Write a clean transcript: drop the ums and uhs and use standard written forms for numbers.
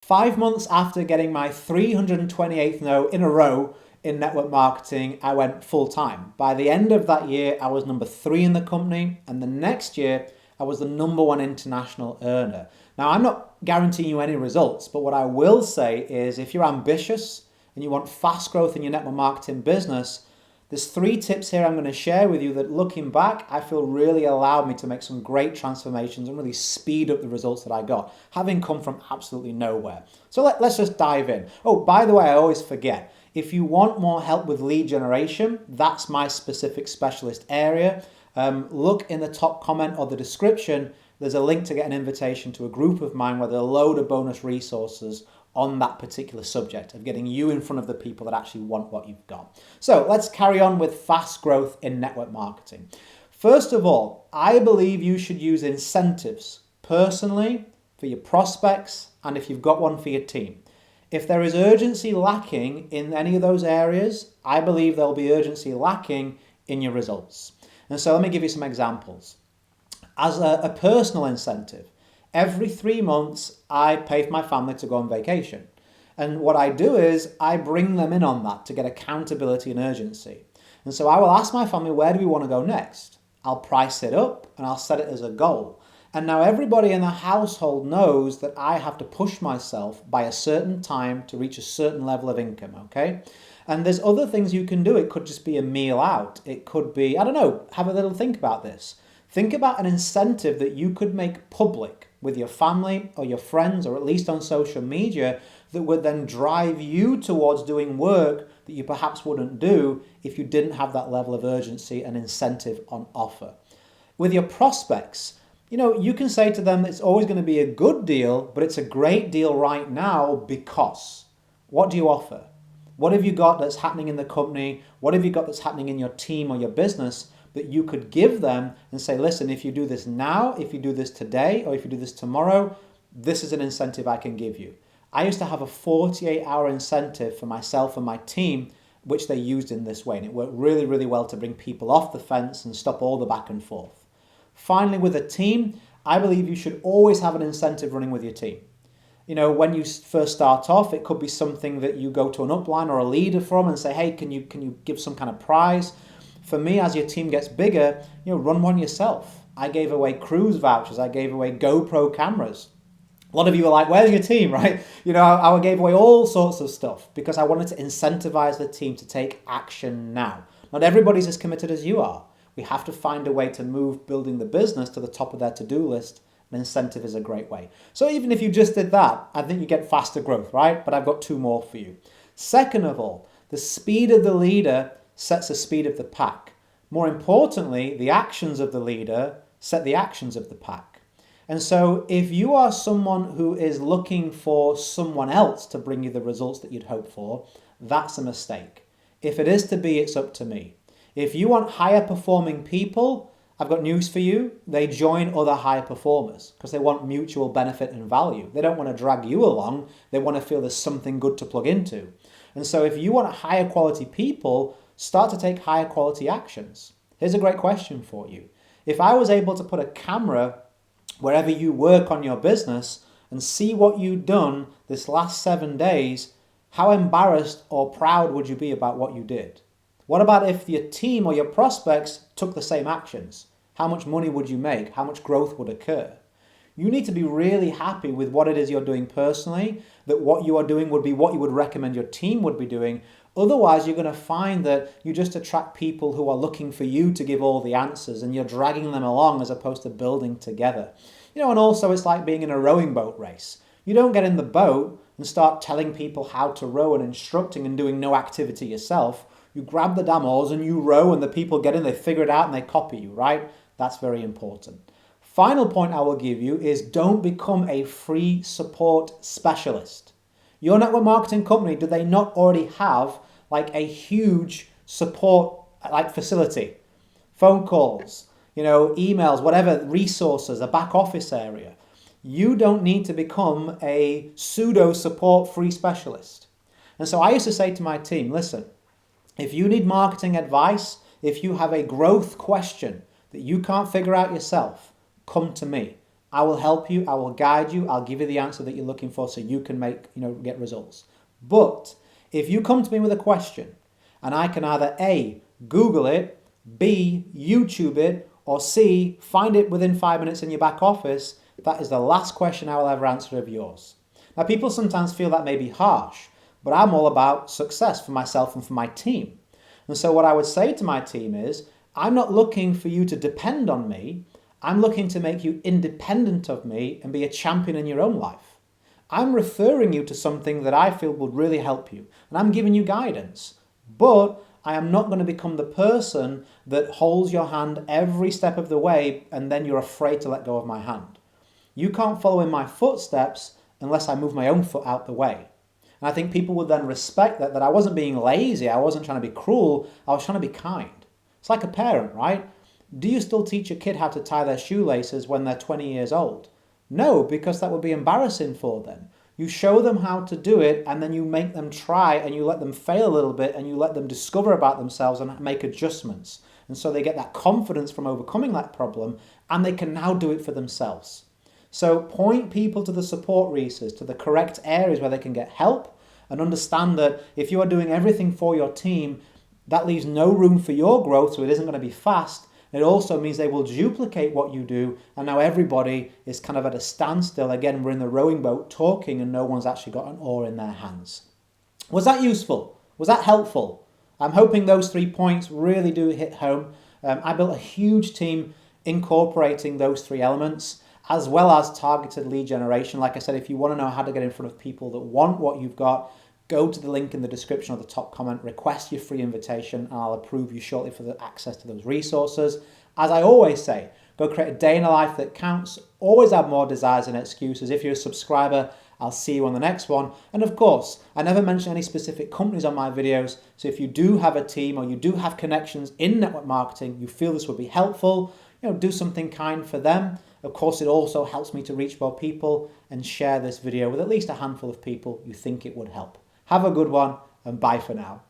5 months after getting my 328th no in a row in network marketing, I went full time. By the end of that year, I was number 3 in the company, and the next year, I was the number 1 international earner. Now, I'm not guaranteeing you any results, but what I will say is if you're ambitious and you want fast growth in your network marketing business, there's 3 tips here I'm going to share with you that, looking back, I feel really allowed me to make some great transformations and really speed up the results that I got, having come from absolutely nowhere. So let's just dive in. Oh, by the way, I always forget, if you want more help with lead generation, that's my specific specialist area. Look in the top comment or the description. There's a link to get an invitation to a group of mine where there are a load of bonus resources on that particular subject of getting you in front of the people that actually want what you've got. So let's carry on with fast growth in network marketing. First of all, I believe you should use incentives personally for your prospects and if you've got one for your team. If there is urgency lacking in any of those areas, I believe there'll be urgency lacking in your results. And so let me give you some examples. As a personal incentive, every 3 months, I pay for my family to go on vacation. And what I do is I bring them in on that to get accountability and urgency. And so I will ask my family, where do we want to go next? I'll price it up and I'll set it as a goal. And now everybody in the household knows that I have to push myself by a certain time to reach a certain level of income, okay? And there's other things you can do. It could just be a meal out. It could be, I don't know, have a little think about this. Think about an incentive that you could make public with your family or your friends, or at least on social media, that would then drive you towards doing work that you perhaps wouldn't do if you didn't have that level of urgency and incentive on offer. With your prospects, you can say to them it's always going to be a good deal, but it's a great deal right now because. What do you offer? What have you got that's happening in the company? What have you got that's happening in your team or your business that you could give them and say, listen, if you do this now, if you do this today, or if you do this tomorrow, this is an incentive I can give you. I used to have a 48-hour incentive for myself and my team, which they used in this way. And it worked really, really well to bring people off the fence and stop all the back and forth. Finally, with a team, I believe you should always have an incentive running with your team. When you first start off, it could be something that you go to an upline or a leader from and say, hey, can you give some kind of prize? For me, as your team gets bigger, run one yourself. I gave away cruise vouchers. I gave away GoPro cameras. A lot of you are like, where's your team, right? I gave away all sorts of stuff because I wanted to incentivize the team to take action now. Not everybody's as committed as you are. We have to find a way to move building the business to the top of their to-do list. An incentive is a great way. So even if you just did that, I think you get faster growth, right? But I've got 2 more for you. Second of all, the speed of the leader sets the speed of the pack. More importantly, the actions of the leader set the actions of the pack. And so if you are someone who is looking for someone else to bring you the results that you'd hope for, that's a mistake. If it is to be, it's up to me. If you want higher performing people, I've got news for you. They join other high performers because they want mutual benefit and value. They don't want to drag you along. They want to feel there's something good to plug into. And so if you want higher quality people, start to take higher quality actions. Here's a great question for you. If I was able to put a camera wherever you work on your business and see what you've done this last 7 days, how embarrassed or proud would you be about what you did? What about if your team or your prospects took the same actions? How much money would you make? How much growth would occur? You need to be really happy with what it is you're doing personally, that what you are doing would be what you would recommend your team would be doing. Otherwise, you're going to find that you just attract people who are looking for you to give all the answers and you're dragging them along as opposed to building together. And also it's like being in a rowing boat race. You don't get in the boat and start telling people how to row and instructing and doing no activity yourself. You grab the damn oars and you row and the people get in, they figure it out and they copy you, right? That's very important. Final point I will give you is don't become a free support specialist. Your network marketing company, do they not already have like a huge support facility? Phone calls, emails, whatever, resources, a back office area. You don't need to become a pseudo support free specialist. And so I used to say to my team, listen, if you need marketing advice, if you have a growth question that you can't figure out yourself, come to me. I will help you, I will guide you, I'll give you the answer that you're looking for so you can get results. But if you come to me with a question and I can either A, Google it, B, YouTube it, or C, find it within 5 minutes in your back office, that is the last question I will ever answer of yours. Now, people sometimes feel that may be harsh, but I'm all about success for myself and for my team. And so what I would say to my team is, I'm not looking for you to depend on me. I'm looking to make you independent of me and be a champion in your own life. I'm referring you to something that I feel would really help you, and I'm giving you guidance. But I am not going to become the person that holds your hand every step of the way and then you're afraid to let go of my hand. You can't follow in my footsteps unless I move my own foot out the way. And I think people would then respect that I wasn't being lazy, I wasn't trying to be cruel, I was trying to be kind. It's like a parent, right? Do you still teach a kid how to tie their shoelaces when they're 20 years old? No, because that would be embarrassing for them. You show them how to do it and then you make them try and you let them fail a little bit and you let them discover about themselves and make adjustments. And so they get that confidence from overcoming that problem and they can now do it for themselves. So point people to the support resources, to the correct areas where they can get help, and understand that if you are doing everything for your team, that leaves no room for your growth, so it isn't going to be fast. It also means they will duplicate what you do, and now everybody is kind of at a standstill. Again, we're in the rowing boat talking and no one's actually got an oar in their hands. Was that useful? Was that helpful? I'm hoping those 3 points really do hit home. I built a huge team incorporating those 3 elements, as well as targeted lead generation. Like I said, if you want to know how to get in front of people that want what you've got, go to the link in the description or the top comment, request your free invitation, and I'll approve you shortly for the access to those resources. As I always say, go create a day in a life that counts. Always have more desires than excuses. If you're a subscriber, I'll see you on the next one. And of course, I never mention any specific companies on my videos. So if you do have a team or you do have connections in network marketing, you feel this would be helpful, do something kind for them. Of course, it also helps me to reach more people, and share this video with at least a handful of people you think it would help. Have a good one, and bye for now.